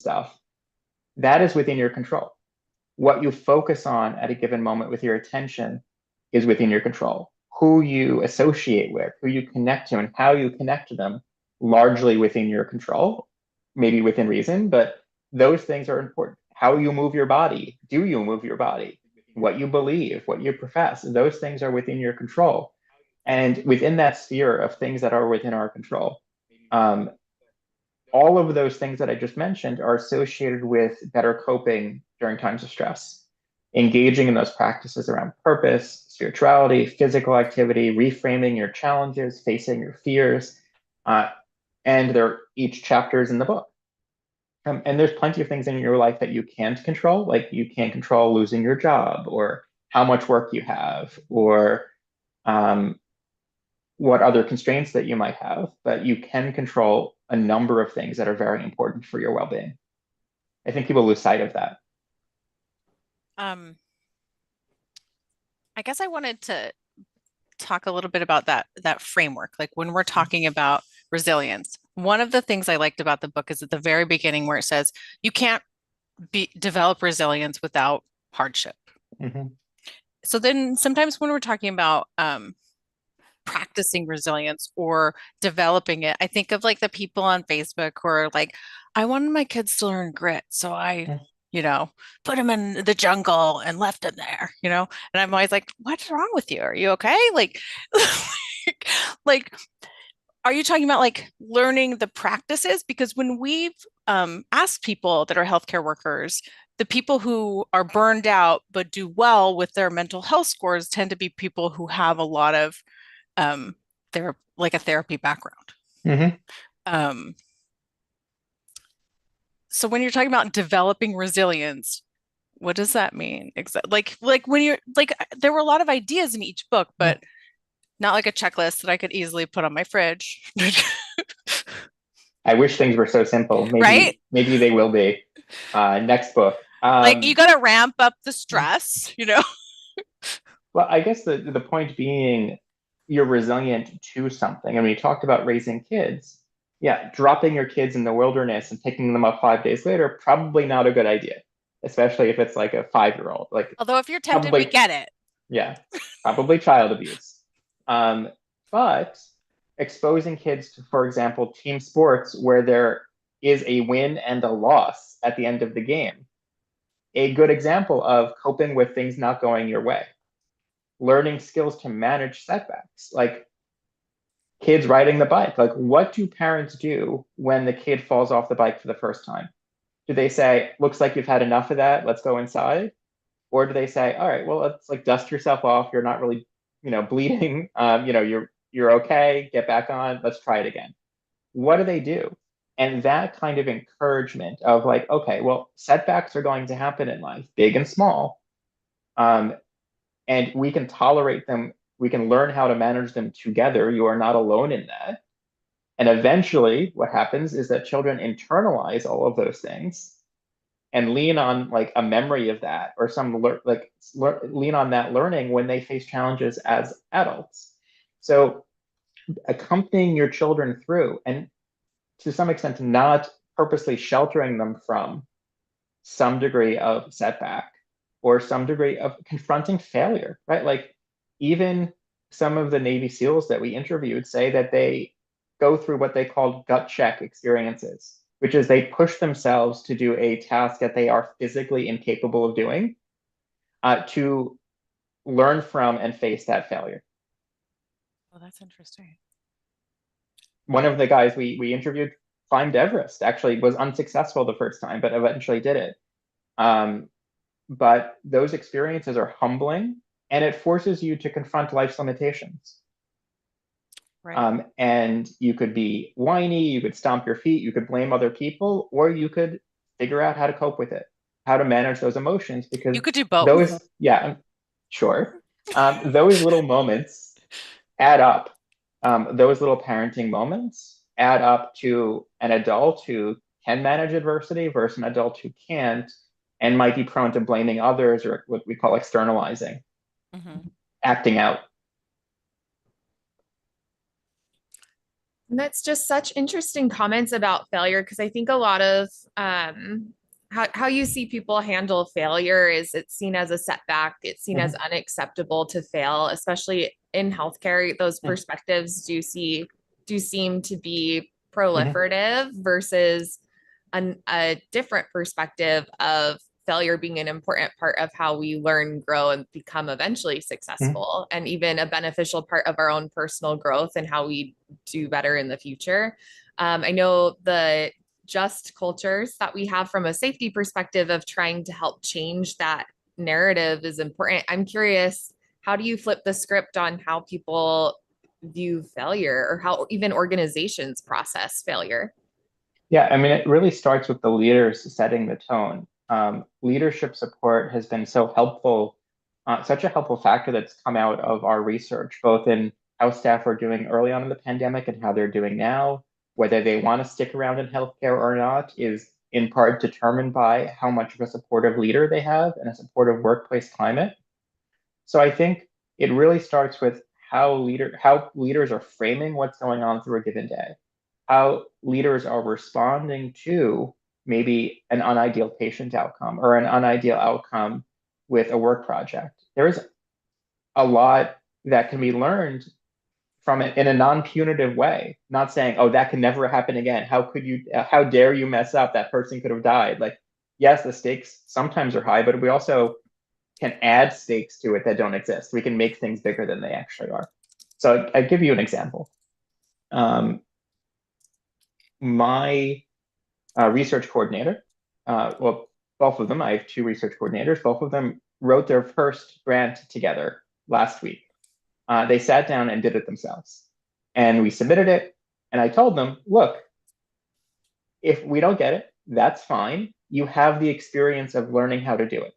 stuff, that is within your control. What you focus on at a given moment with your attention is within your control. Who you associate with, who you connect to, and how you connect to them, largely within your control, maybe within reason, but those things are important. How you move your body, do you move your body? What you believe, what you profess, those things are within your control. And within that sphere of things that are within our control, um, all of those things that I just mentioned are associated with better coping during times of stress. Engaging in those practices around purpose, spirituality, physical activity, reframing your challenges, facing your fears, uh, and they're each chapters in the book. And there's plenty of things in your life that you can't control, like you can't control losing your job or how much work you have or um, what other constraints that you might have, but you can control a number of things that are very important for your well-being. I think people lose sight of that. Um, I guess I wanted to talk a little bit about that framework. Like when we're talking about resilience, one of the things I liked about the book is at the very beginning where it says you can't develop resilience without hardship. Mm-hmm. So then sometimes when we're talking about practicing resilience or developing it, I think of like the people on Facebook who are like, I wanted my kids to learn grit, so I, you know, put them in the jungle and left them there, And I'm always like, what's wrong with you? Are you okay? Like, are you talking about like learning the practices? Because when we've asked people that are healthcare workers, the people who are burned out but do well with their mental health scores tend to be people who have a lot of like a therapy background. Mm-hmm. Um, so when you're talking about developing resilience, what does that mean? Exactly. Like when you're like there were a lot of ideas in each book, Yeah. but not like a checklist that I could easily put on my fridge. I wish things were so simple. Right? Maybe they will be. Next book. Like you got to ramp up the stress. Well, I guess the point being you're resilient to something. I mean, you talked about raising kids. Yeah, dropping your kids in the wilderness and picking them up 5 days later, probably not a good idea, especially if it's like a 5-year-old. Like Although if you're tempted, we probably, get it. yeah, probably child abuse. Um, but exposing kids to, for example, team sports where there is a win and a loss at the end of the game, a good example of coping with things not going your way, learning skills to manage setbacks, like kids riding the bike. Like, what do parents do when the kid falls off the bike for the first time? Do they say, looks like you've had enough of that, let's go inside? Or do they say, all right, well, let's like dust yourself off, you're not really, bleeding, you're okay, get back on, let's try it again? What do they do? And that kind of encouragement of like, okay, well, setbacks are going to happen in life, big and small. Um, and we can tolerate them. We can learn how to manage them together. You are not alone in that. And eventually, what happens is that children internalize all of those things and lean on like a memory of that or lean on that learning when they face challenges as adults. So accompanying your children through and to some extent not purposely sheltering them from some degree of setback or some degree of confronting failure, right? Like even some of the Navy SEALs that we interviewed say that they go through what they call gut check experiences, which is they push themselves to do a task that they are physically incapable of doing to learn from and face that failure. Oh, that's interesting. One of the guys we interviewed climbed Everest, actually was unsuccessful the first time, but eventually did it. Um, but those experiences are humbling and it forces you to confront life's limitations. Right. And you could be whiny, you could stomp your feet, you could blame other people, or you could figure out how to cope with it, how to manage those emotions, because You could do both. those, yeah, sure. Those little moments add up. Those little parenting moments add up to an adult who can manage adversity versus an adult who can't and might be prone to blaming others or what we call externalizing, Hmm. acting out. And that's just such interesting comments about failure because I think a lot of how you see people handle failure is it's seen as a setback, it's seen as Mhm, unacceptable to fail, especially in healthcare. Those mhm, perspectives do seem to be mhm, proliferative versus a different perspective of failure being an important part of how we learn, grow, and become eventually mhm. successful, and even a beneficial part of our own personal growth and how we do better in the future. I know the just cultures that we have from a safety perspective of trying to help change that narrative is important. I'm curious, how do you flip the script on how people view failure or how even organizations process failure? Yeah, I mean, it really starts with the leaders setting the tone. Leadership support has been so helpful, such a helpful factor that's come out of our research, both in how staff are doing early on in the pandemic and how they're doing now. Whether they want to stick around in healthcare or not is in part determined by how much of a supportive leader they have and a supportive workplace climate. So I think it really starts with how leaders are framing what's going on through a given day, how leaders are responding to maybe an unideal patient outcome or an unideal outcome with a work project. There is a lot that can be learned from it in a non-punitive way, not saying, "Oh, that can never happen again. How could you? How dare you mess up? That person could have died." Like, yes, the stakes sometimes are high, but we also can add stakes to it that don't exist. We can make things bigger than they actually are. So I give you an example. Um, my research coordinator, well, both of them, I have two research coordinators, both of them wrote their first grant together last week. They sat down and did it themselves. And we submitted it. And I told them, look, if we don't get it, that's fine. You have the experience of learning how to do it.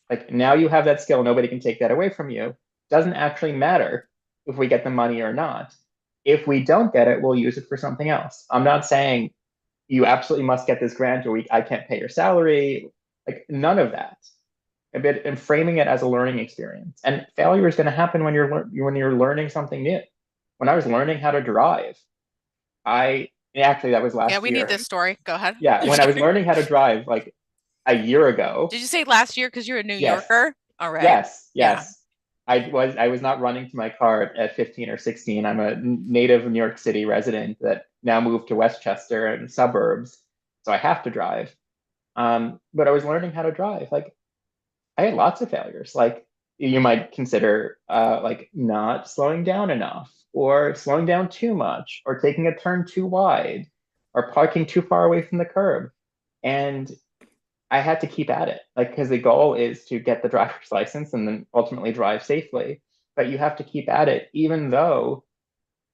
Like now you have that skill, nobody can take that away from you. Doesn't actually matter if we get the money or not. If we don't get it, we'll use it for something else. I'm not saying you absolutely must get this grant or I can't pay your salary. Like none of that. A bit and framing it as a learning experience. And failure is going to happen when you're learning something new. When I was learning how to drive, I actually that was Yeah, last we need year. this story. Go ahead. Yeah, when I was learning how to drive like a year ago. Did you say last year because you're a New Yes, Yorker? All right. yes, Yeah. yes. I was not running to my car at 15 or 16. I'm a native New York City resident that now moved to Westchester and suburbs, so I have to drive. But I was learning how to drive. Like I had lots of failures. Like you might consider like not slowing down enough, or slowing down too much, or taking a turn too wide, or parking too far away from the curb. And I had to keep at it, like because the goal is to get the driver's license and then ultimately drive safely. But you have to keep at it, even though,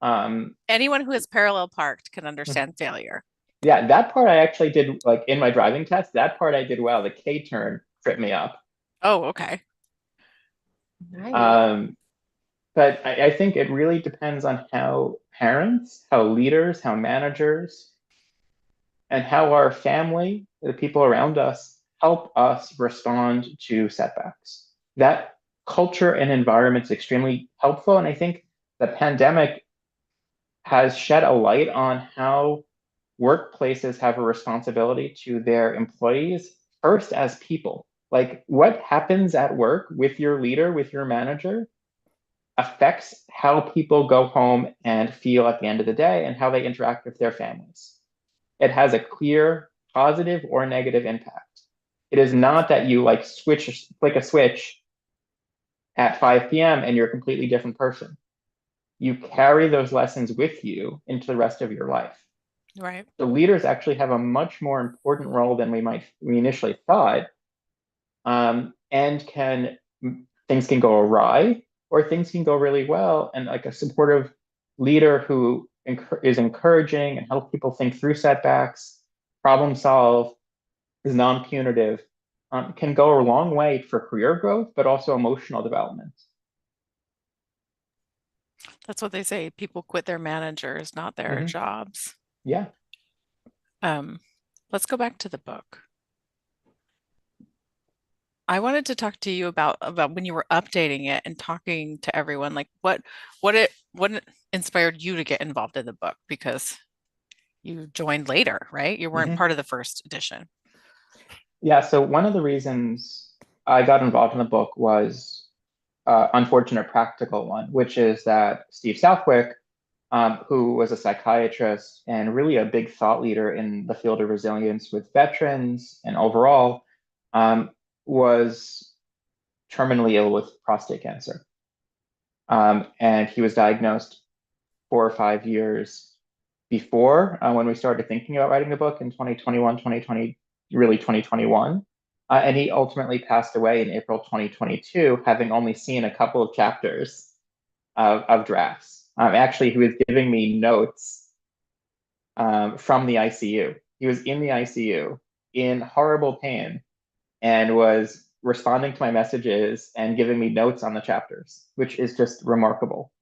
um, Anyone who is parallel parked can understand failure. yeah, that part I actually did like in my driving test. That part I did well. The K turn tripped me up. Oh, okay. Nice. Um, but I think it really depends on how parents, how leaders, how managers, and how our family, the people around us, help us respond to setbacks. That culture and environment is extremely helpful. And I think the pandemic has shed a light on how workplaces have a responsibility to their employees first as people. Like what happens at work with your leader, with your manager, affects how people go home and feel at the end of the day and how they interact with their families. It has a clear positive or negative impact. It is not that you like click a switch at 5 p.m. and you're a completely different person. You carry those lessons with you into the rest of your life. Right. So leaders actually have a much more important role than we initially thought, and can things can go awry or things can go really well. And like a supportive leader who is encouraging and helps people think through setbacks, problem solve, is non-punitive, can go a long way for career growth, but also emotional development. That's what they say. People quit their managers, not their Hmm. jobs. Yeah. Um, let's go back to the book. I wanted to talk to you about when you were updating it and talking to everyone, like what inspired you to get involved in the book because you joined later, right? You weren't Mhm. part of the first edition. Yeah, so one of the reasons I got involved in the book was unfortunate practical one, which is that Steve Southwick, who was a psychiatrist and really a big thought leader in the field of resilience with veterans and overall, um, was terminally ill with prostate cancer. And he was diagnosed 4 or 5 years before when we started thinking about writing the book in 2021, 2020, really 2021. And he ultimately passed away in April 2022, having only seen a couple of chapters of drafts. Actually, he was giving me notes from the ICU. He was in the ICU in horrible pain and was responding to my messages and giving me notes on the chapters, which is just remarkable.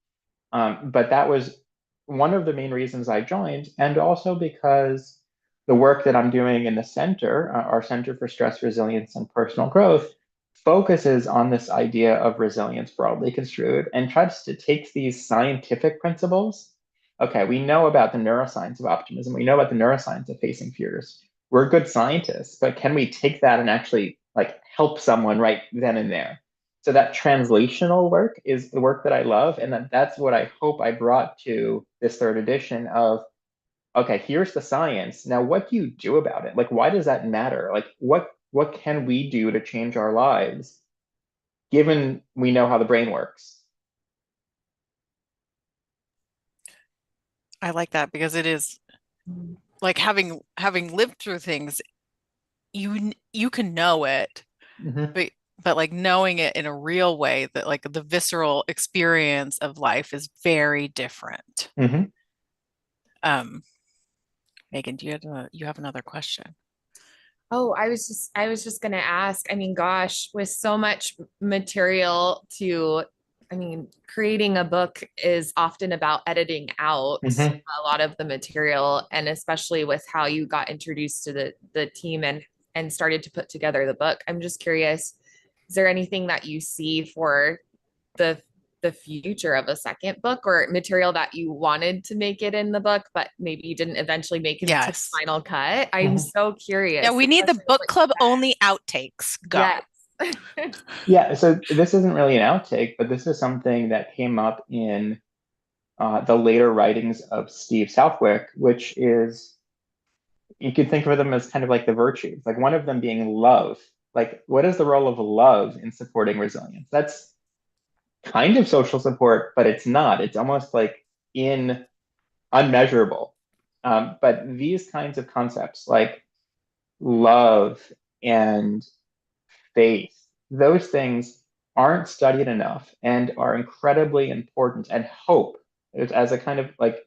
But that was one of the main reasons I joined, and also because the work that I'm doing in the center, our Center for Stress Resilience and Personal Growth, focuses on this idea of resilience broadly construed and tries to take these scientific principles. Okay, we know about the neuroscience of optimism, we know about the neuroscience of facing fears. We're good scientists, but can we take that and actually like help someone right then and there? So that translational work is the work that I love, and that's what I hope I brought to this third edition of, okay, here's the science. Now, what do you do about it? Like, why does that matter? Like, what can we do to change our lives, given we know how the brain works? I like that because it is like having lived through things, you can know it, Mm-hmm. but like knowing it in a real way that like the visceral experience of life is very different. Mm-hmm. Um, Megan, you have another question? Oh, I was just gonna ask. I mean, gosh, with so much material to, I mean, creating a book is often about editing out Mm-hmm. a lot of the material, and especially with how you got introduced to the team and started to put together the book. I'm just curious, is there anything that you see for the the future of a second book or material that you wanted to make it in the book, but maybe you didn't eventually make it to the Yes. final cut? I'm Mm-hmm. so Yeah, curious, we need the especially with book what club only outtakes. you Go. said. Yes. Yeah, so this isn't really an outtake, but this is something that came up in the later writings of Steve Southwick, which is you could think of them as kind of like the virtues, like one of them being love. Like, what is the role of love in supporting resilience? That's kind of social support, but it's not. It's almost like in unmeasurable. But these kinds of concepts, like love and faith, those things aren't studied enough and are incredibly important. And hope, as a kind of like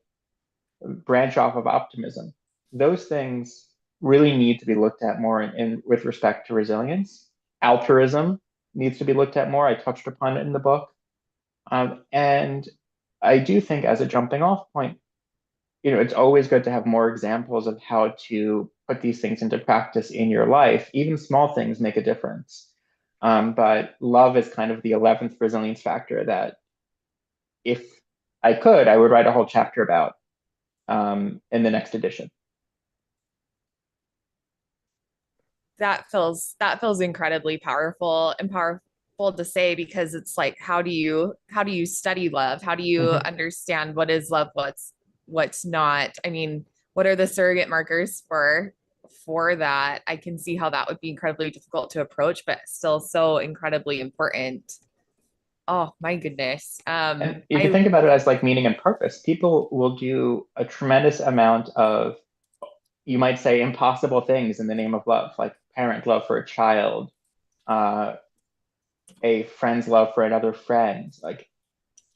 branch off of optimism, those things really need to be looked at more with respect to resilience. Altruism needs to be looked at more. I touched upon it in the book. And I do think as a jumping off point, it's always good to have more examples of how to put these things into practice in your life. Even small things make a difference. But love is kind of the 11th resilience factor that if I could, I would write a whole chapter about in the next edition. That feels incredibly powerful and powerful to say, because it's like, how do you study love? How do you Mhm. understand what is love, what's not? I mean, what are the surrogate markers for that? I can see how that would be incredibly difficult to approach, but still so incredibly important. Oh my goodness. And you could I think about it as like meaning and purpose. People will do a tremendous amount of, you might say, impossible things in the name of love, like parent love for a child, uh, a friend's love for another friend, like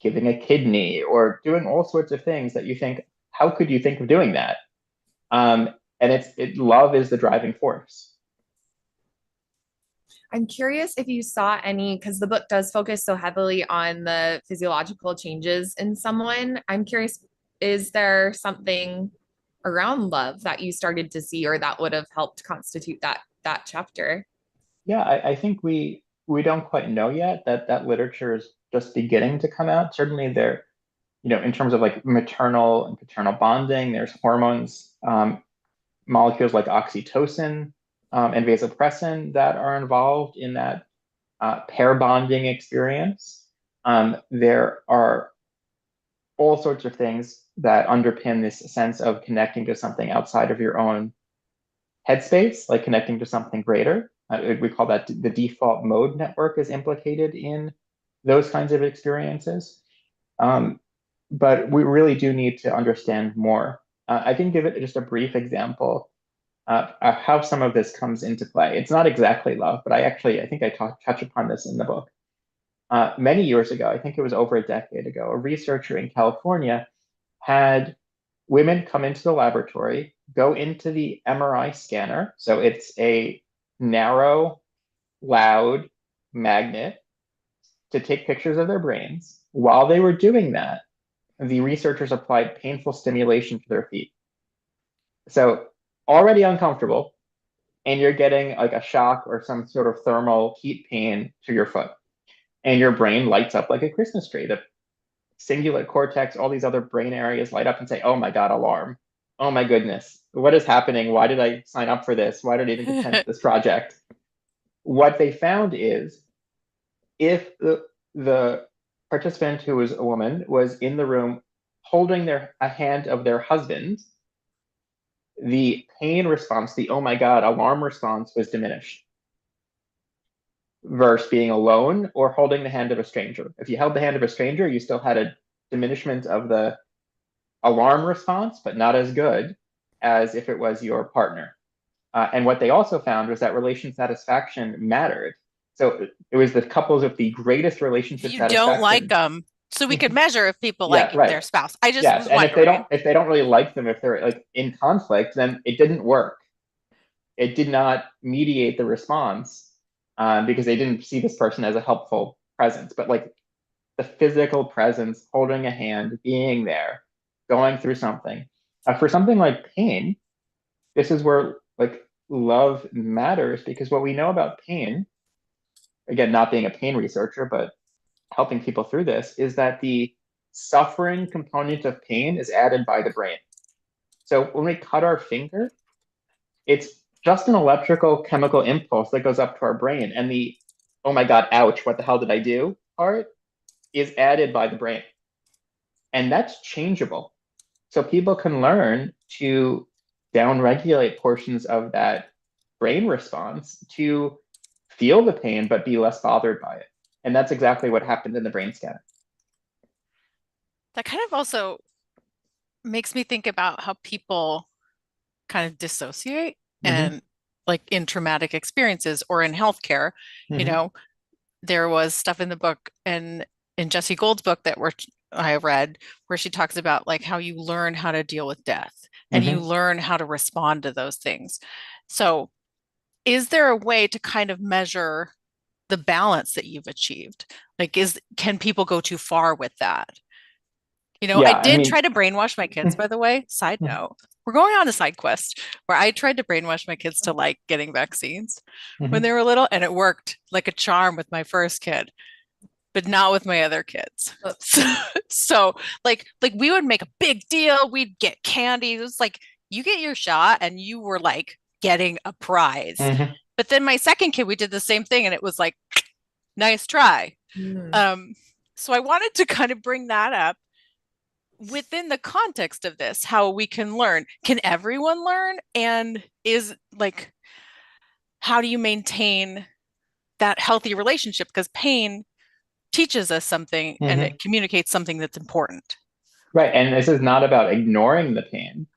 giving a kidney or doing all sorts of things that you think, how could you think of doing that? And love is the driving force. I'm curious if you saw any, because the book does focus so heavily on the physiological changes in someone. I'm curious, is there something around love that you started to see or that would have helped constitute that chapter? Yeah, I think we don't quite know yet. That literature is just beginning to come out. Certainly there, in terms of like maternal and paternal bonding, there's hormones, molecules like oxytocin, and vasopressin that are involved in that pair bonding experience. There are all sorts of things that underpin this sense of connecting to something outside of your own headspace, like connecting to something greater. We call that the default mode network is implicated in those kinds of experiences. Um, but we really do need to understand more. I can give it just a brief example of how some of this comes into play. It's not exactly love, but I think I touch upon this in the book. Many years ago, I think it was over a decade ago, a researcher in California had women come into the laboratory, go into the MRI scanner. So it's a narrow, loud magnet to take pictures of their brains. While they were doing that, the researchers applied painful stimulation to their feet. So already uncomfortable, and you're getting like a shock or some sort of thermal heat pain to your foot. And your brain lights up like a Christmas tree. The cingulate cortex, all these other brain areas light up and say, oh my God, alarm. Oh my goodness. What is happening? Why did I sign up for this? Why did I even consent to this project? What they found is if the participant who was a woman was in the room holding a hand of their husband, the pain response, the oh my God, alarm response was diminished versus being alone or holding the hand of a stranger. If you held the hand of a stranger, you still had a diminishment of the alarm response, but not as good as if it was your partner. And what they also found was that relation satisfaction mattered. So it was the couples with the greatest relationship You don't like satisfaction. them, so we could measure if people Yeah, like right. their spouse. I just Yes, was and wondering. if they don't really like them, if they're like in conflict, then it didn't work. It did not mediate the response because they didn't see this person as a helpful presence. But like the physical presence, holding a hand, being there, going through something. For something like pain, this is where like love matters because what we know about pain, again, not being a pain researcher, but helping people through this, is that the suffering component of pain is added by the brain. So when we cut our finger, it's just an electrical chemical impulse that goes up to our brain. And the, oh my God, ouch, what the hell did I do part is added by the brain. And that's changeable. So people can learn to downregulate portions of that brain response to feel the pain, but be less bothered by it. And that's exactly what happened in the brain scan. That kind of also makes me think about how people kind of dissociate Mm-hmm. and like in traumatic experiences or in healthcare, you Mm-hmm. know, there was stuff in the book and in Jessie Gold's book that I read where she talks about like how you learn how to deal with death and you Mm-hmm. learn how to respond to those things. So, is there a way to kind of measure the balance that you've achieved? Like, can people go too far with that? I Yeah, I did mean, try to brainwash my kids, by the way. Side note, we're going on a side quest where I tried to brainwash my kids to like getting vaccines when mm-hmm. they were little, and it worked like a charm with my first kid, but not with my other kids. So like we would make a big deal. We'd get candy. It was like you get your shot and you were like getting a prize. Mm-hmm. But then my second kid, we did the same thing and it was like, nice try. Mm. Um, so I wanted to kind of bring that up within the context of this, how we can learn. Can everyone learn? And is like, how do you maintain that healthy relationship? Because pain teaches us something and Mm-hmm. it communicates something that's important. Right. And this is not about ignoring the pain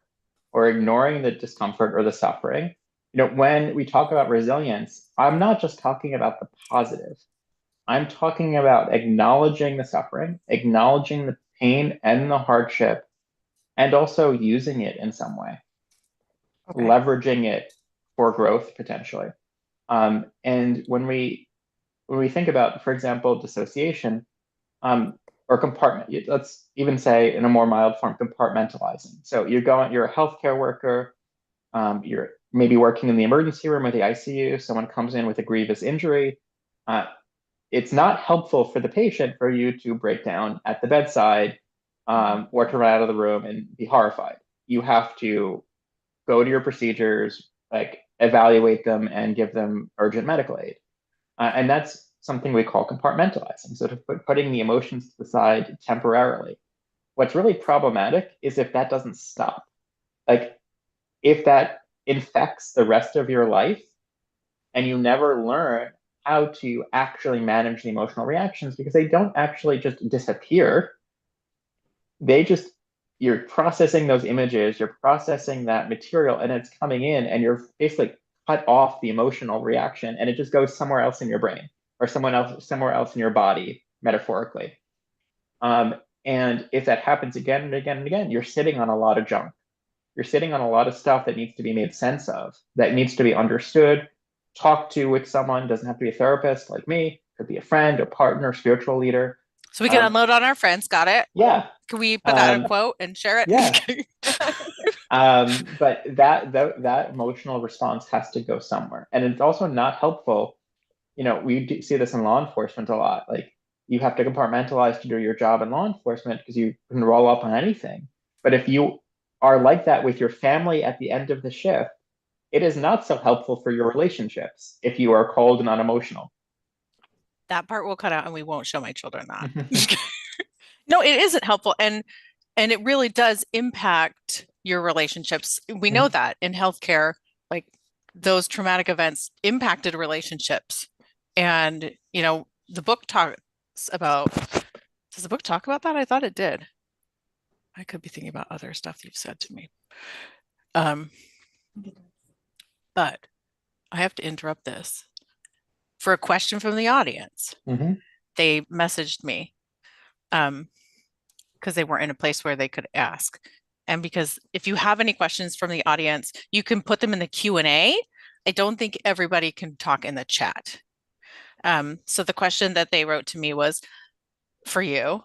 or ignoring the discomfort or the suffering. When we talk about resilience, I'm not just talking about the positive. I'm talking about acknowledging the suffering, acknowledging the pain and the hardship, and also using it in some way, Okay. leveraging it for growth potentially. And when we think about, for example, dissociation, or compartment, let's even say in a more mild form, compartmentalizing. So you're a healthcare worker, you're maybe working in the emergency room or the ICU, someone comes in with a grievous injury. It's not helpful for the patient for you to break down at the bedside or to run out of the room and be horrified. You have to go to your procedures, like evaluate them and give them urgent medical aid. And that's something we call compartmentalizing. So putting the emotions to the side temporarily. What's really problematic is if that doesn't stop. Like if that infects the rest of your life and you never learn how to actually manage the emotional reactions, because they don't actually just disappear. They just, you're processing those images, you're processing that material, and it's coming in, and you're basically cut off the emotional reaction, and it just goes somewhere else in your brain or somewhere else in your body, metaphorically. And if that happens again and again and again, you're sitting on a lot of junk. You're sitting on a lot of stuff that needs to be made sense of, that needs to be understood, talked to with someone. Doesn't have to be a therapist like me, could be a friend, a partner, spiritual leader. So we can unload on our friends. Got it? Yeah. Can we put that in a quote and share it? Yeah. But that emotional response has to go somewhere. And it's also not helpful. We see this in law enforcement a lot. Like you have to compartmentalize to do your job in law enforcement because you can roll up on anything. But if you are like that with your family at the end of the shift, it is not so helpful for your relationships if you are cold and unemotional. That part will cut out and we won't show my children that. No, it isn't helpful. And it really does impact your relationships. We know that in healthcare, like those traumatic events impacted relationships. And, the book talks about, does the book talk about that? I thought it did. I could be thinking about other stuff you've said to me. But I have to interrupt this for a question from the audience. They messaged me because they weren't in a place where they could ask. And because if you have any questions from the audience, you can put them in the Q&A. I don't think everybody can talk in the chat. So the question that they wrote to me was for you.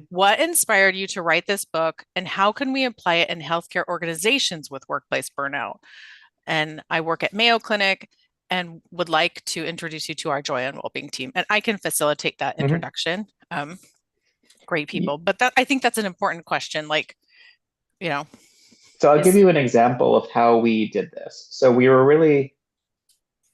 What inspired you to write this book, and how can we apply it in healthcare organizations with workplace burnout? And I work at Mayo Clinic and would like to introduce you to our Joy and Wellbeing team. And I can facilitate that introduction. Great people. But I think that's an important question. So I'll give you an example of how we did this. So we were really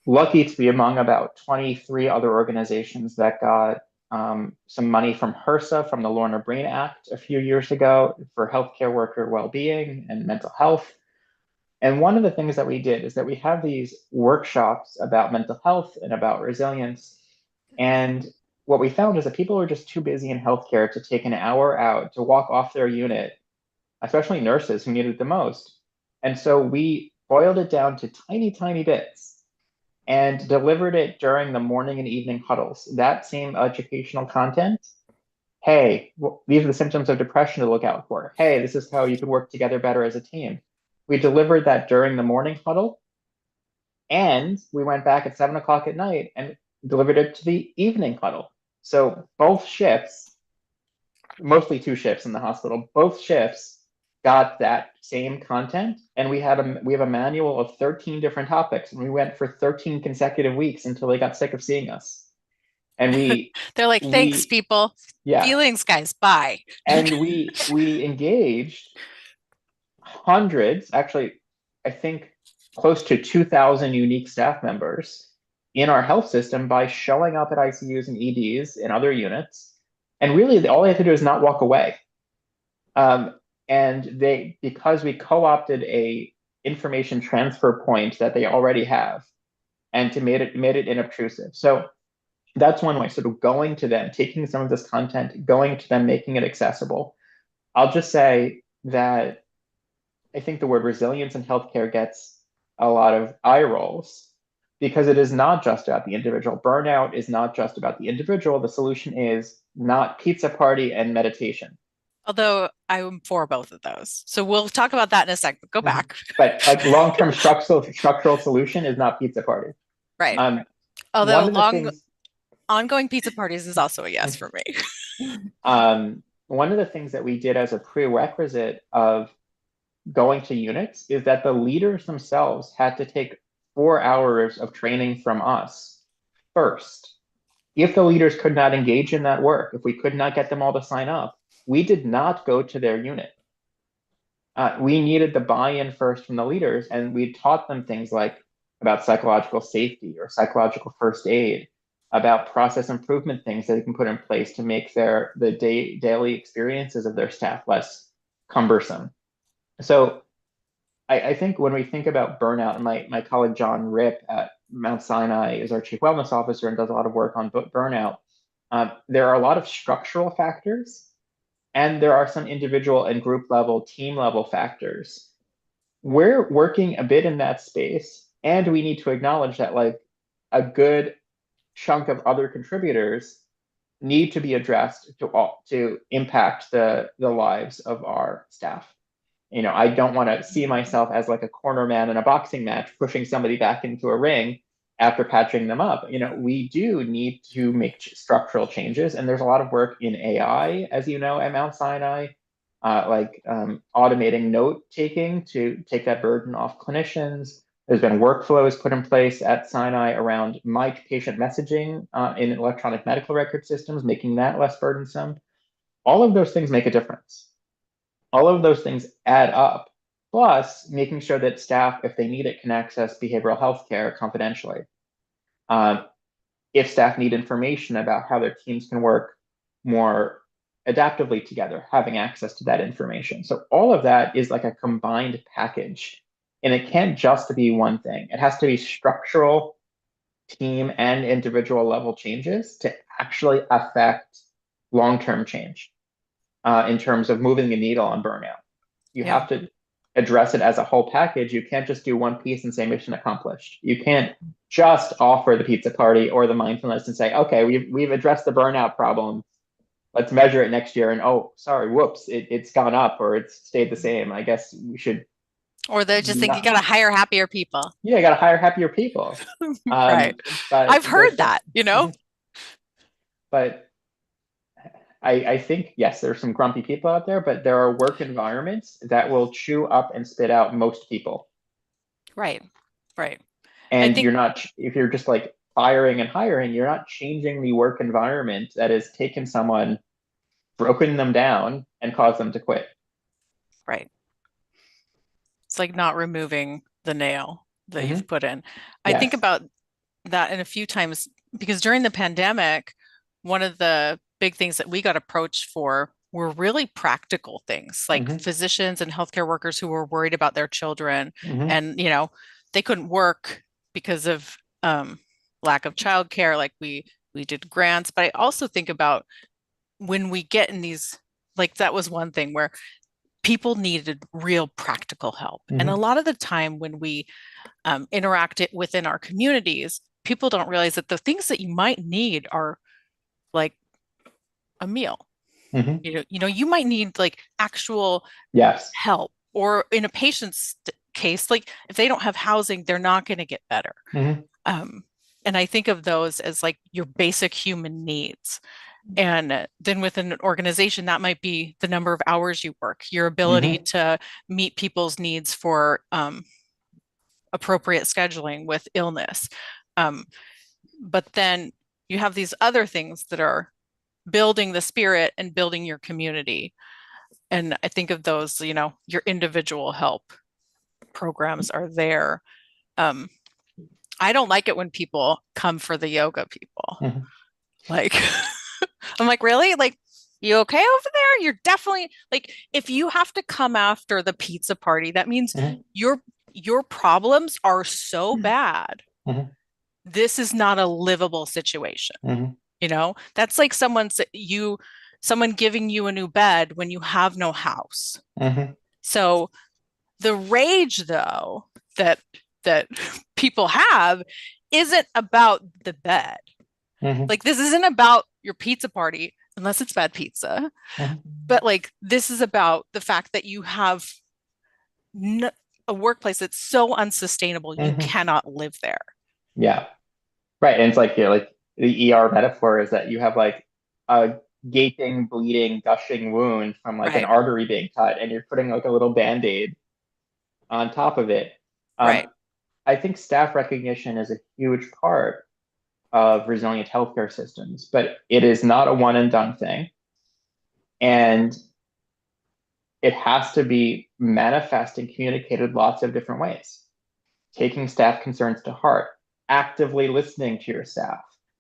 lucky to be among about 23 other organizations that got some money from HRSA, from the Lorna Breen Act a few years ago for healthcare worker well-being and mental health. And one of the things that we did is that we have these workshops about mental health and about resilience. And what we found is that people were just too busy in healthcare to take an hour out to walk off their unit, especially nurses who needed it the most. And so we boiled it down to tiny, tiny bits and delivered it during the morning and evening huddles. That same educational content. Hey, these are the symptoms of depression to look out for. Hey, this is how you could work together better as a team. We delivered that during the morning huddle, and we went back at 7:00 at night and delivered it to the evening huddle. So both shifts, mostly two shifts in the hospital, both shifts got that same content. And we have a manual of 13 different topics, and we went for 13 consecutive weeks until they got sick of seeing us. And they're like, thanks, people. Yeah. Feelings, guys. Bye. And we engaged hundreds, actually, I think close to 2,000 unique staff members in our health system by showing up at ICUs and EDs in other units. And really, all they have to do is not walk away. And because we co-opted a information transfer point that they already have, and made it inobtrusive. So that's one way, sort of going to them, taking some of this content, going to them, making it accessible. I'll just say that I think the word resilience in healthcare gets a lot of eye rolls because it is not just about the individual. Burnout is not just about the individual. The solution is not pizza party and meditation. Although I'm for both of those. So we'll talk about that in a second. Go back. But like long-term structural solution is not pizza party. Right. Although ongoing pizza parties is also a yes for me. One of the things that we did as a prerequisite of going to units is that the leaders themselves had to take 4 hours of training from us first. If the leaders could not engage in that work, if we could not get them all to sign up, we did not go to their unit. We needed the buy-in first from the leaders, and we taught them things like about psychological safety or psychological first aid, about process improvement things that they can put in place to make the daily experiences of their staff less cumbersome. So I think when we think about burnout, and my colleague John Ripp at Mount Sinai is our chief wellness officer and does a lot of work on burnout. There are a lot of structural factors, and there are some individual and group level, team level factors. We're working a bit in that space, and we need to acknowledge that like a good chunk of other contributors need to be addressed to impact the lives of our staff. I don't want to see myself as like a corner man in a boxing match, pushing somebody back into a ring after patching them up. We do need to make structural changes, and there's a lot of work in AI, as you know, at Mount Sinai, automating note taking to take that burden off clinicians. There's been workflows put in place at Sinai around patient messaging in electronic medical record systems, making that less burdensome. All of those things make a difference. All of those things add up, plus making sure that staff, if they need it, can access behavioral health care confidentially. If staff need information about how their teams can work more adaptively together, having access to that information. So all of that is like a combined package, and it can't just be one thing. It has to be structural, team, and individual level changes to actually affect long-term change. In terms of moving the needle on burnout. You have to address it as a whole package. You can't just do one piece and say mission accomplished. You can't just offer the pizza party or the mindfulness and say, okay, we've addressed the burnout problem. Let's measure it next year. And oh, sorry, whoops, it's gone up or it's stayed the same. I guess we should. Or they're just think you got to hire happier people. Yeah, you got to hire happier people. Right. But I've heard that, But I think, yes, there's some grumpy people out there, but there are work environments that will chew up and spit out most people. Right. And if you're just like firing and hiring, you're not changing the work environment that has taken someone, broken them down, and caused them to quit. Right. It's like not removing the nail that you've put in. I think about that in a few times because during the pandemic, one of the big things that we got approached for were really practical things like physicians and healthcare workers who were worried about their children and they couldn't work because of lack of childcare. Like we did grants, but I also think about when we get in these, like that was one thing where people needed real practical help. And a lot of the time when we interact it within our communities, people don't realize that the things that you might need are like a meal. You might need like actual help, or in a patient's case, like if they don't have housing, they're not going to get better. And I think of those as like your basic human needs. And then within an organization, that might be the number of hours you work, your ability to meet people's needs for appropriate scheduling with illness. But then you have these other things that are building the spirit and building your community. And I think of those, your individual help programs are there. I don't like it when people come for the yoga people. Like, I'm like, really? Like, you okay over there? You're definitely like, if you have to come after the pizza party, that means your problems are so bad. This is not a livable situation. That's like someone giving you a new bed when you have no house. So the rage, though, that people have isn't about the bed. Like, this isn't about your pizza party, unless it's bad pizza. But like, this is about the fact that you have a workplace that's so unsustainable, you cannot live there. Yeah. Right. And it's like, like the ER metaphor is that you have like a gaping, bleeding, gushing wound from like an artery being cut, and you're putting like a little Band-Aid on top of it. Right. I think staff recognition is a huge part of resilient healthcare systems, but it is not a one and done thing. And it has to be manifest and communicated lots of different ways. Taking staff concerns to heart, actively listening to your staff,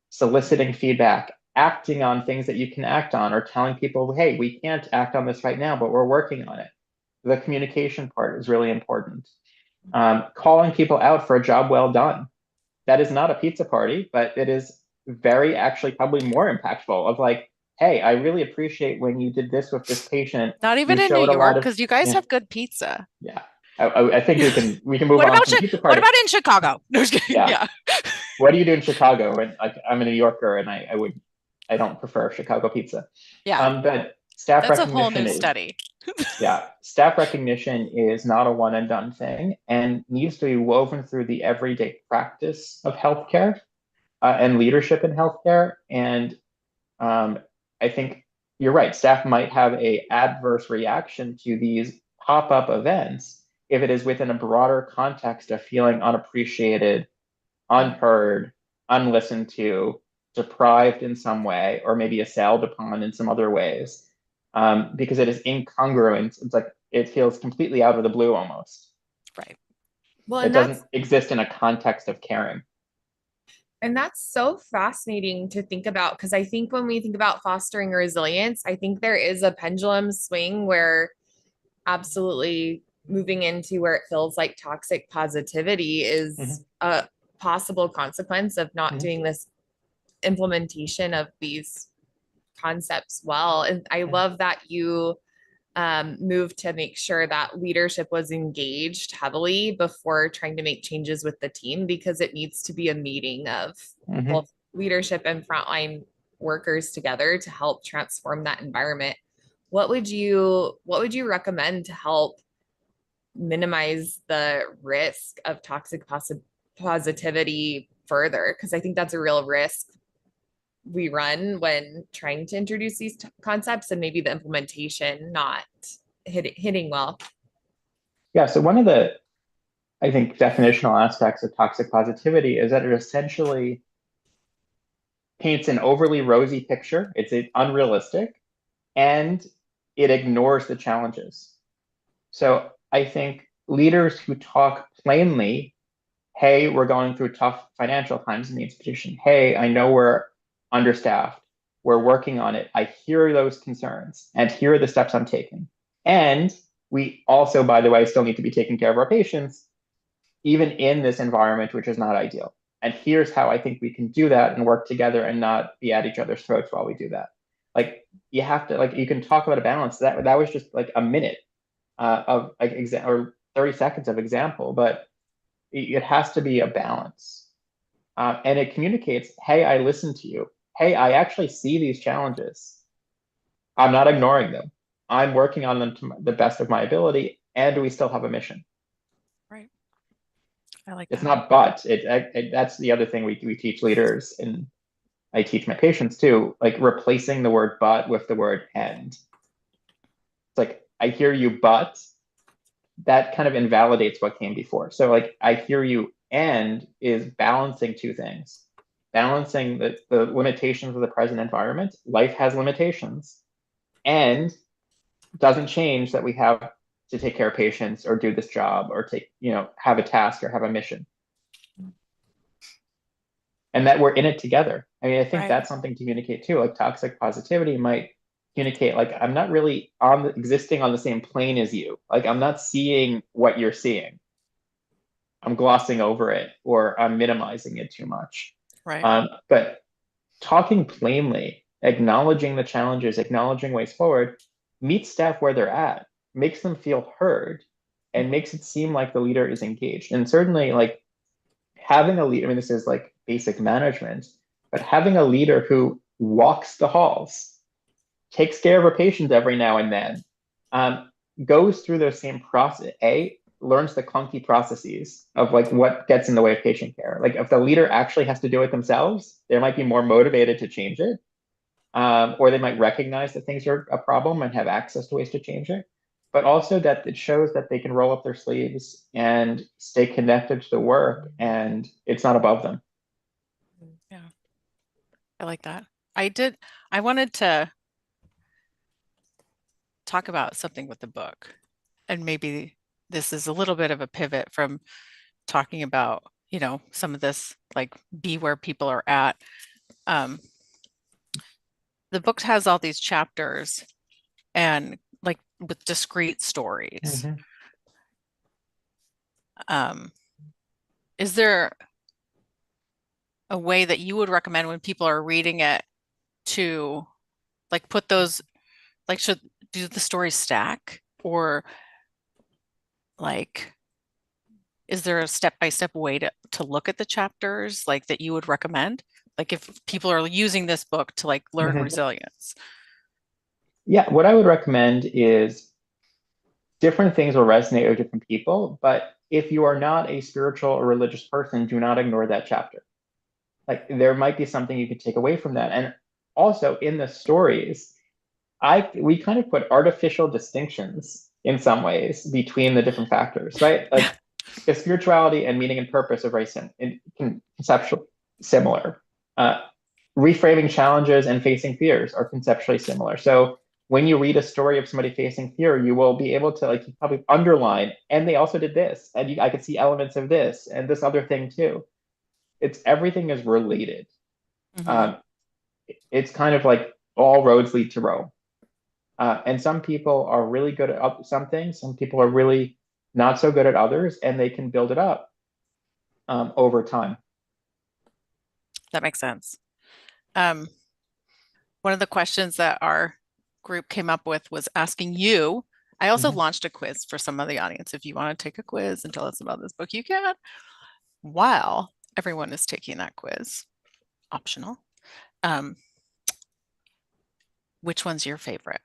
soliciting feedback, acting on things that you can act on, or telling people, hey, we can't act on this right now, but we're working on it. The communication part is really important. Calling people out for a job well done. That is not a pizza party, but it is very actually probably more impactful of like, hey, I really appreciate when you did this with this patient. Not You even in New showed a lot York, of, because you guys yeah, have good pizza. yeah. I think we can move What on about from pizza what party. about in Chicago? No, just kidding. Yeah. Yeah. What do you do in Chicago? And like, I'm a New Yorker, and I don't prefer Chicago pizza. Yeah. But staff That's a whole new recognition is, study. yeah, staff recognition is not a one and done thing, and needs to be woven through the everyday practice of healthcare and leadership in healthcare. And I think you're right. Staff might have a adverse reaction to these pop-up events if it is within a broader context of feeling unappreciated, unheard, unlistened to, deprived in some way, or maybe assailed upon in some other ways, because it is incongruent. It's like it feels completely out of the blue almost. Right. Well, It doesn't exist in a context of caring. and that's so fascinating to think about, because I think when we think about fostering resilience, I think there is a pendulum swing where absolutely moving into where it feels like toxic positivity is a possible consequence of not doing this implementation of these concepts well. And I love that you moved to make sure that leadership was engaged heavily before trying to make changes with the team, because it needs to be a meeting of both leadership and frontline workers together to help transform that environment. What would you recommend to help minimize the risk of toxic positivity further? Because I think that's a real risk we run when trying to introduce these concepts, and maybe the implementation not hitting well. Yeah, so one of the, I think, definitional aspects of toxic positivity is that it essentially paints an overly rosy picture. It's unrealistic, and it ignores the challenges. So I think leaders who talk plainly, hey, we're going through tough financial times in the institution. Hey, I know we're understaffed. We're working on it. I hear those concerns, and here are the steps I'm taking. And we also, by the way, still need to be taking care of our patients, even in this environment, which is not ideal. And here's how I think we can do that and work together and not be at each other's throats while we do that. Like you have to, like, you can talk about a balance. That was just like a minute of like or 30 seconds of example, but it has to be a balance. And it communicates, hey, I listen to you. Hey, I actually see these challenges. I'm not ignoring them. I'm working on them to the best of my ability, and we still have a mission. Right. I like it's that. not but. That's the other thing we teach leaders, and I teach my patients too, like replacing the word but with the word and. It's like, I hear you, but that kind of invalidates what came before. So like, I hear you and is balancing two things. Balancing the limitations of the present environment. Life has limitations, and doesn't change that we have to take care of patients or do this job or have a task or have a mission. And that we're in it together. I mean, I think that's something to communicate too. Like toxic positivity might communicate, like, I'm not really existing on the same plane as you. Like, I'm not seeing what you're seeing. I'm glossing over it, or I'm minimizing it too much. Right. But talking plainly, acknowledging the challenges, acknowledging ways forward, meets staff where they're at, makes them feel heard, and makes it seem like the leader is engaged. And certainly, like, having a leader, I mean, this is like basic management, but having a leader who walks the halls, takes care of a patient every now and then, goes through those same process, learns the clunky processes of like what gets in the way of patient care. Like if the leader actually has to do it themselves, they might be more motivated to change it, or they might recognize that things are a problem and have access to ways to change it. but also that it shows that they can roll up their sleeves and stay connected to the work and it's not above them. Yeah, I like that. I wanted to talk about something with the book, and maybe this is a little bit of a pivot from talking about, some of this, like be where people are at. Um, the book has all these chapters and like with discrete stories. Mhm. Is there a way that you would recommend when people are reading it to like put those, like should do the stories stack, or like is there a step-by-step way to look at the chapters like that you would recommend? Like if people are using this book to like learn Mhm. resilience. Yeah, what I would recommend is different things will resonate with different people, but if you are not a spiritual or religious person, do not ignore that chapter. Like there might be something you could take away from that. And also in the stories, we kind of put artificial distinctions in some ways between the different factors, right? Like if spirituality and meaning and purpose are very conceptually similar. Uh, Reframing challenges and facing fears are conceptually similar. So when you read a story of somebody facing fear, you will be able to like probably underline, and they also did this, and I could see elements of this and this other thing too. It's everything is related. Mm-hmm. Um, it's kind of like all roads lead to Rome. And some people are really good at some things. Some people are really not so good at others, and they can build it up over time. That makes sense. Um, One of the questions that our group came up with was asking you. I also Mhm. launched a quiz for some of the audience. If you want to take a quiz and tell us about this book, you can. While everyone is taking that quiz, optional. Um, which one's your favorite?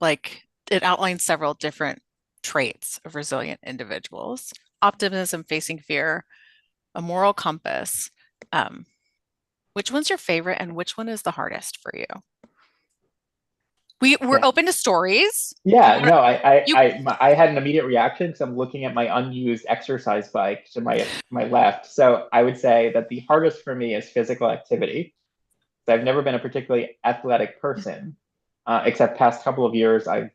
Like it outlines several different traits of resilient individuals: optimism, facing fear, a moral compass. Um, which one's your favorite and which one is the hardest for you? We're Yeah. open to stories. If you Yeah, want no, you I had an immediate reaction because I'm looking at my unused exercise bike to my left. So I would say that the hardest for me is physical activity. So I've never been a particularly athletic person, except past couple of years. I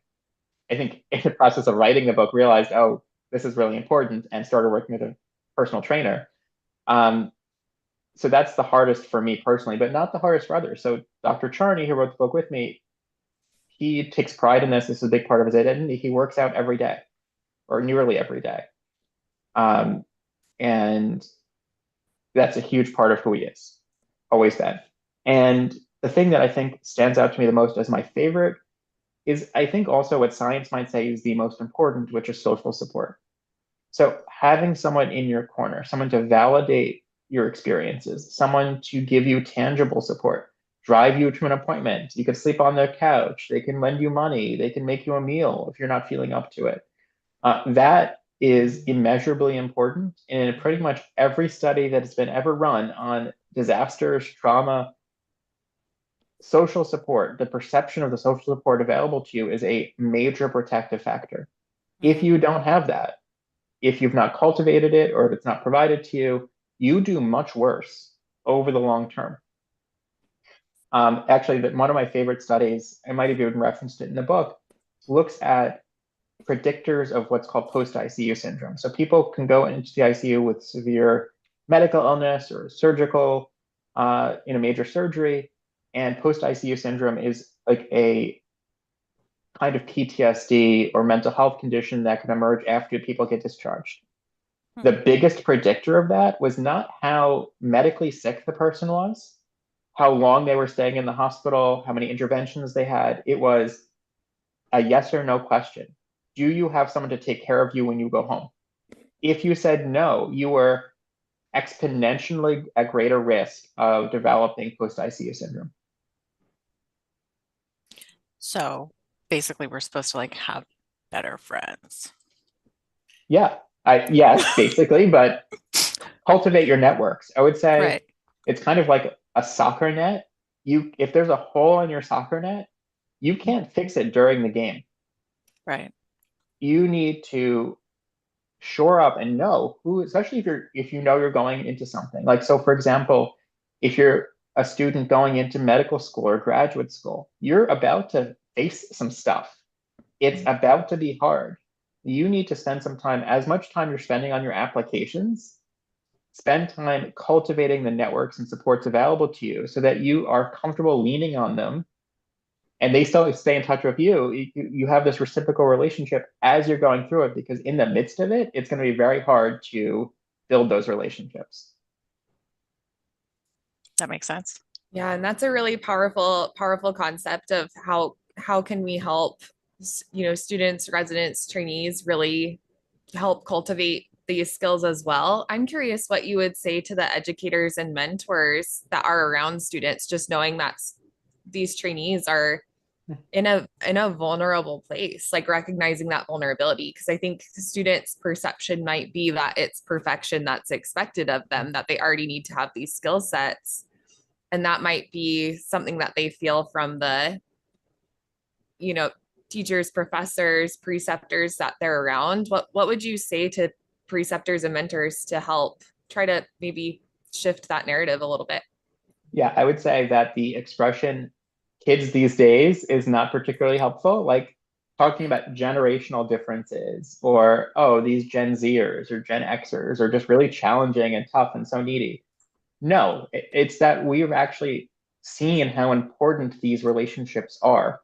think in the process of writing the book, realized, oh, this is really important, and started working with a personal trainer. Um, so that's the hardest for me personally, but not the hardest for others. So Dr. Charney, who wrote the book with me, he takes pride in this. This is a big part of his identity. He works out every day or nearly every day. Um, and that's a huge part of who he is, always been. And the thing that I think stands out to me the most as my favorite is I think also what science might say is the most important, which is social support. So having someone in your corner, someone to validate your experiences, someone to give you tangible support, drive you to an appointment. You could sleep on their couch. They can lend you money. They can make you a meal if you're not feeling up to it. That is immeasurably important in pretty much every study that has been ever run on disasters, trauma, social support. The perception of the social support available to you is a major protective factor. If Mhm. you don't have that, if you've not cultivated it or if it's not provided to you, you do much worse over the long term. Actually, one of my favorite studies, I might have even referenced it in the book, looks at predictors of what's called post-ICU syndrome. So people can go into the ICU with severe medical illness or surgical, major surgery, and post-ICU syndrome is like a kind of PTSD or mental health condition that can emerge after people get discharged. The Hmm. biggest predictor of that was not how medically sick the person was, how long they were staying in the hospital, how many interventions they had. It was a yes or no question. Do you have someone to take care of you when you go home? If you said no, you were exponentially at greater risk of developing post ICU syndrome. So basically we're supposed to like have better friends. Yeah, yes, basically, but cultivate your networks. I would say Right. it's kind of like a soccer net. If there's a hole in your soccer net, you can't fix it during the game. Right. you need to shore up and know who, especially if you know you're going into something. Like, so for example, if you're a student going into medical school or graduate school, you're about to face some stuff. It's about to be hard. You need to spend some time, as much time you're spending on your applications, spend time cultivating the networks and supports available to you so that you are comfortable leaning on them and they still stay in touch with you. You have this reciprocal relationship as you're going through it, because in the midst of it, it's going to be very hard to build those relationships. That makes sense. Yeah, and that's a really powerful concept of how can we help students, residents, trainees really help cultivate these skills as well. I'm curious what you would say to the educators and mentors that are around students, just knowing that these trainees are in a vulnerable place, like recognizing that vulnerability. Because I think the students' perception might be that it's perfection that's expected of them, that they already need to have these skill sets. And that might be something that they feel from the, teachers, professors, preceptors that they're around. What would you say to preceptors and mentors to help try to maybe shift that narrative a little bit? Yeah, I would say that the expression kids these days is not particularly helpful. Like talking about generational differences or, oh, these Gen Zers or Gen Xers are just really challenging and tough and so needy. No, it's that we've actually seen how important these relationships are.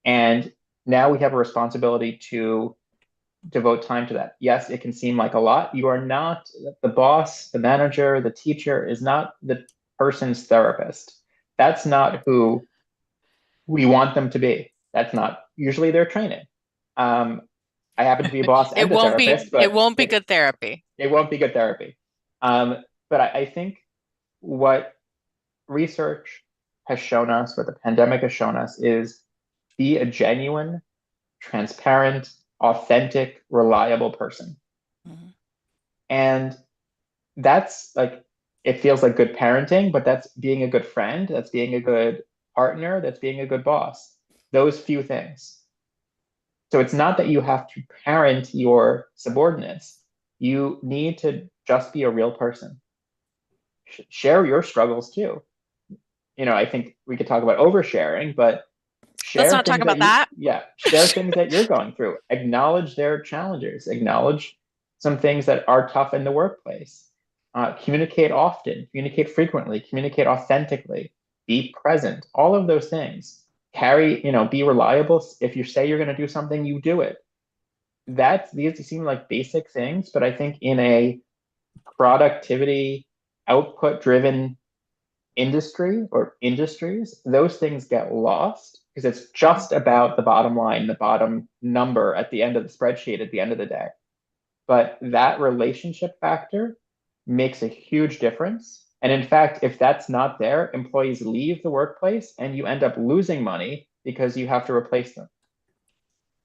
And now we have a responsibility to devote time to that. Yes, it can seem like a lot. You are not the boss, the manager, the teacher is not the person's therapist. That's not who we want them to be. That's not usually their training. I happen to be a boss and a therapist, but it won't be good therapy. It won't be good therapy. But I think what research has shown us, what the pandemic has shown us, is be a genuine, transparent, authentic, reliable person. Mm-hmm. And that's like, it feels like good parenting, but that's being a good friend, that's being a good partner, that's being a good boss. Those few things. So it's not that you have to parent your subordinates. You need to just be a real person. Share your struggles too. I think we could talk about oversharing, but let's not talk about that. Yeah, share things that you're going through. Acknowledge their challenges. Acknowledge some things that are tough in the workplace. Communicate often. Communicate frequently. Communicate authentically. Be present. All of those things. Be reliable. If you say you're going to do something, you do it. These seem like basic things, but I think in a productivity, output-driven industry or industries, those things get lost because it's just about the bottom line, the bottom number at the end of the spreadsheet at the end of the day. But that relationship factor makes a huge difference. And in fact, if that's not there, employees leave the workplace and you end up losing money because you have to replace them.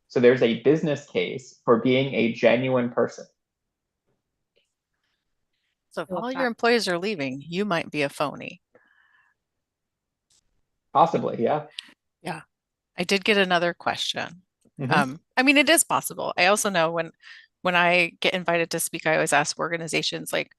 So there's a business case for being a genuine person. So if all your employees are leaving, you might be a phony. Possibly, yeah. Yeah. I did get another question. Mm-hmm. I mean, it is possible. I also know when I get invited to speak, I always ask organizations, like,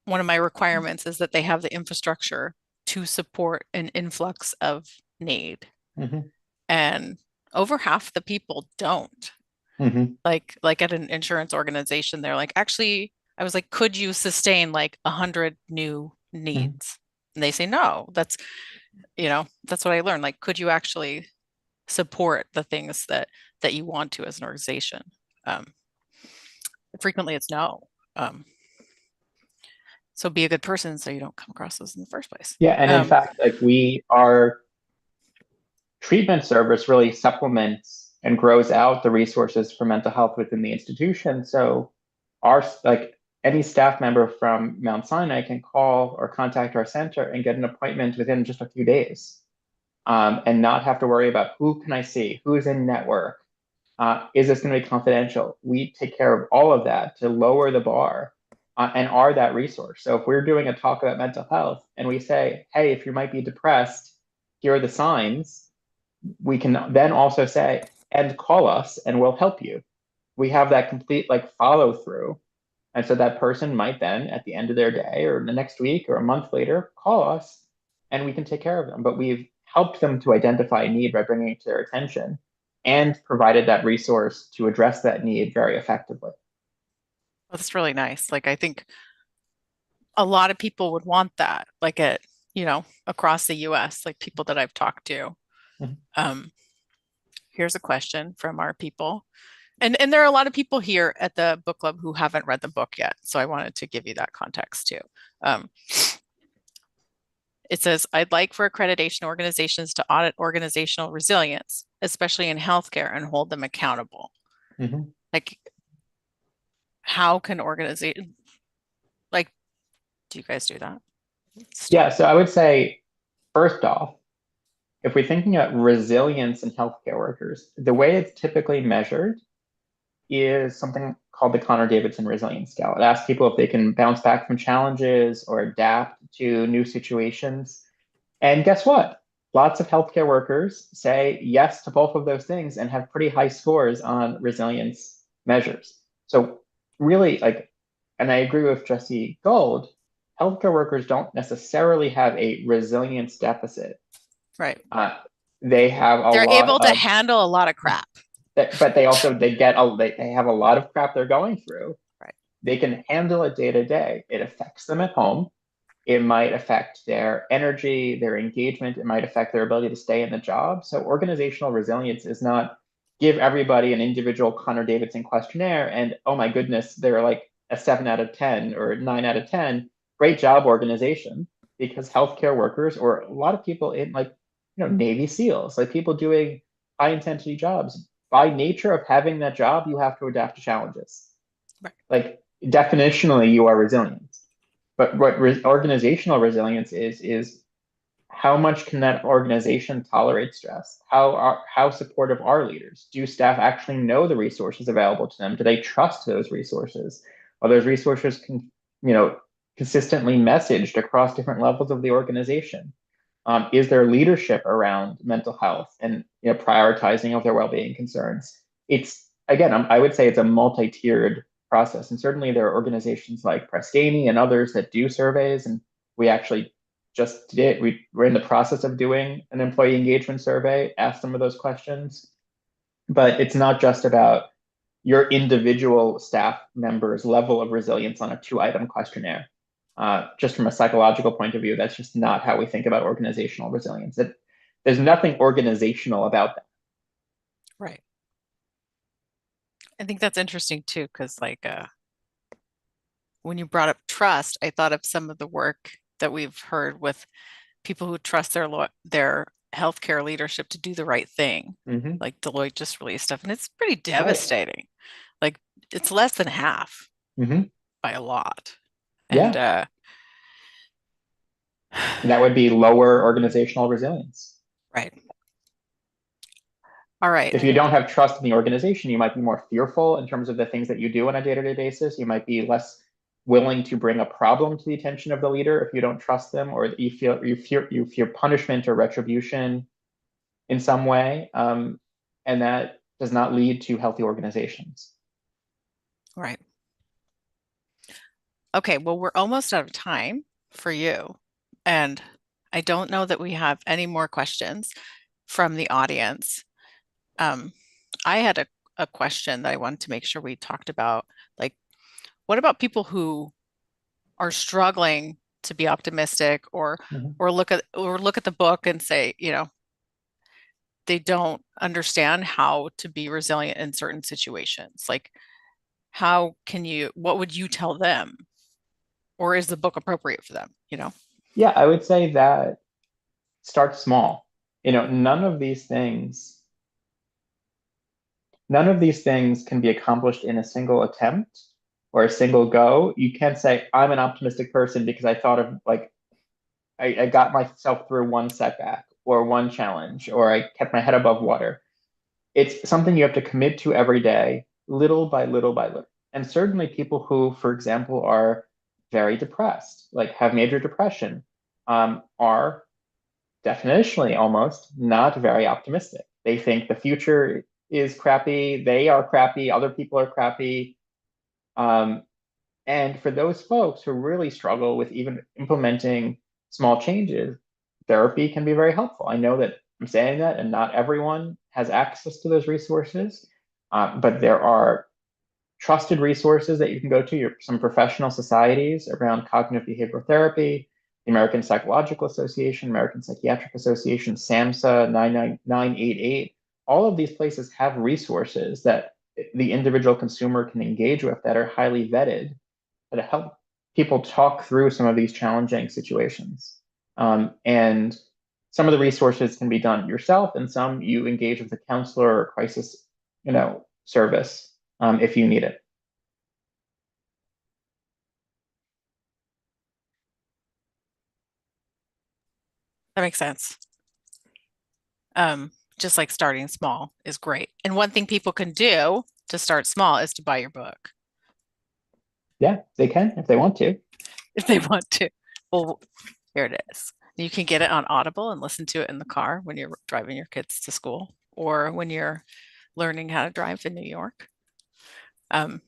one of my requirements is that they have the infrastructure to support an influx of need. Mm-hmm. And over half the people don't. Mm-hmm. Like at an insurance organization, they're like, actually, I was like, could you sustain like 100 new needs? Mm-hmm. And they say, no, that's what I learned. Like, could you actually support the things that you want to as an organization? Frequently it's no. So be a good person so you don't come across those in the first place. Yeah, and in fact, like our treatment service really supplements and grows out the resources for mental health within the institution. So any staff member from Mount Sinai can call or contact our center and get an appointment within just a few days, and not have to worry about who can I see, who's in network, is this going to be confidential? We take care of all of that to lower the bar and are that resource. So if we're doing a talk about mental health and we say, hey, if you might be depressed, here are the signs, we can then also say, and call us and we'll help you. we have that complete like follow through. And so that person might then, at the end of their day or the next week or a month later, call us and we can take care of them. But we've helped them to identify a need by bringing it to their attention and provided that resource to address that need very effectively. That's really nice. Like, I think a lot of people would want that, like across the US, like people that I've talked to. Mhm. Here's a question from our people. And there are a lot of people here at the book club who haven't read the book yet. So I wanted to give you that context too. It says, I'd like for accreditation organizations to audit organizational resilience, especially in healthcare, and hold them accountable. Mhm. Like, how can organization, like, do you guys do that? Yeah, so I would say, first off, if we're thinking about resilience in healthcare workers, the way it's typically measured is something called the Connor-Davidson Resilience Scale. It asks people if they can bounce back from challenges or adapt to new situations. And guess what? Lots of healthcare workers say yes to both of those things and have pretty high scores on resilience measures. So really, like, and I agree with Jesse Gold, healthcare workers don't necessarily have a resilience deficit. Right. They have a They're lot able to of, handle a lot of crap. but they also they have a lot of crap they're going through. Right. They can handle it day to day. It affects them at home. It might affect their energy, their engagement. It might affect their ability to stay in the job. So organizational resilience is not give everybody an individual Connor-Davidson questionnaire and, oh my goodness, they're like a 7 out of 10 or 9 out of 10. Great job, organization. Because healthcare workers or a lot of people in like, Navy SEALs, like people doing high intensity jobs, by nature of having that job, you have to adapt to challenges. Right. Like definitionally, you are resilient. But what organizational resilience is how much can that organization tolerate stress? How supportive are leaders? Do staff actually know the resources available to them? Do they trust those resources? Are those resources consistently messaged across different levels of the organization? Is there leadership around mental health and prioritizing of their well-being concerns? It's again, I would say it's a multi-tiered process, and certainly there are organizations like Press Ganey and others that do surveys, and we actually just did. We're in the process of doing an employee engagement survey, ask some of those questions, but it's not just about your individual staff members' level of resilience on a 2-item questionnaire. Just from a psychological point of view, that's just not how we think about organizational resilience. There's nothing organizational about that. Right. I think that's interesting too, because like when you brought up trust, I thought of some of the work that we've heard with people who trust their healthcare leadership to do the right thing. Mm-hmm. Like Deloitte just released stuff, and it's pretty devastating. Right. Like it's less than half mm-hmm. by a lot. Yeah. And that would be lower organizational resilience. Right. All right. If you don't have trust in the organization, you might be more fearful in terms of the things that you do on a day-to-day basis. You might be less willing to bring a problem to the attention of the leader if you don't trust them, or you fear punishment or retribution in some way, and that does not lead to healthy organizations. Right. Okay, well, we're almost out of time for you, and I don't know that we have any more questions from the audience. I had a question that I wanted to make sure we talked about, like, what about people who are struggling to be optimistic or look at the book and say, they don't understand how to be resilient in certain situations. Like, what would you tell them? Or is the book appropriate for them, Yeah, I would say that start small. None of these things can be accomplished in a single attempt or a single go. You can't say, I'm an optimistic person because I thought of like, I got myself through one setback or one challenge, or I kept my head above water. It's something you have to commit to every day, little by little by little. And certainly people who, for example, are very depressed, like have major depression, are definitionally almost not very optimistic. They think the future is crappy, they are crappy, other people are crappy. And for those folks who really struggle with even implementing small changes, therapy can be very helpful. I know that I'm saying that, and not everyone has access to those resources, but there are trusted resources that you can go to. Some professional societies around cognitive behavioral therapy, the American Psychological Association, American Psychiatric Association, SAMHSA 99988. All of these places have resources that the individual consumer can engage with that are highly vetted to help people talk through some of these challenging situations. And some of the resources can be done yourself, and some you engage with a counselor or crisis, service if you need it. That makes sense. Just like starting small is great. And one thing people can do to start small is to buy your book Yeah, they can if they want to. if they want to. Well, here it is. You can get it on Audible and listen to it in the car when you're driving your kids to school or when you're learning how to drive in New York. But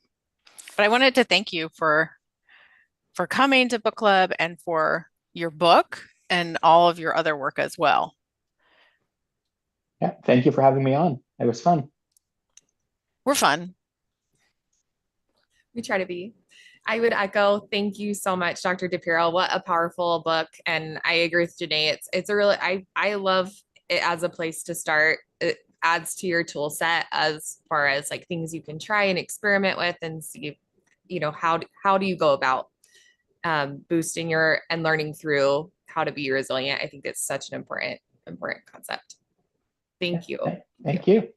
I wanted to thank you for coming to book club and for your book and all of your other work as well. Yeah, thank you for having me on. It was fun. We're fun. We try to be. I would echo, thank you so much, Dr. DePierro. What a powerful book. And I agree with Janae. It's a really, I love it as a place to start. It adds to your tool set as far as like things you can try and experiment with and see, how do you go about boosting your and learning through how to be resilient. I think it's such an important concept. Thank you. Thank you.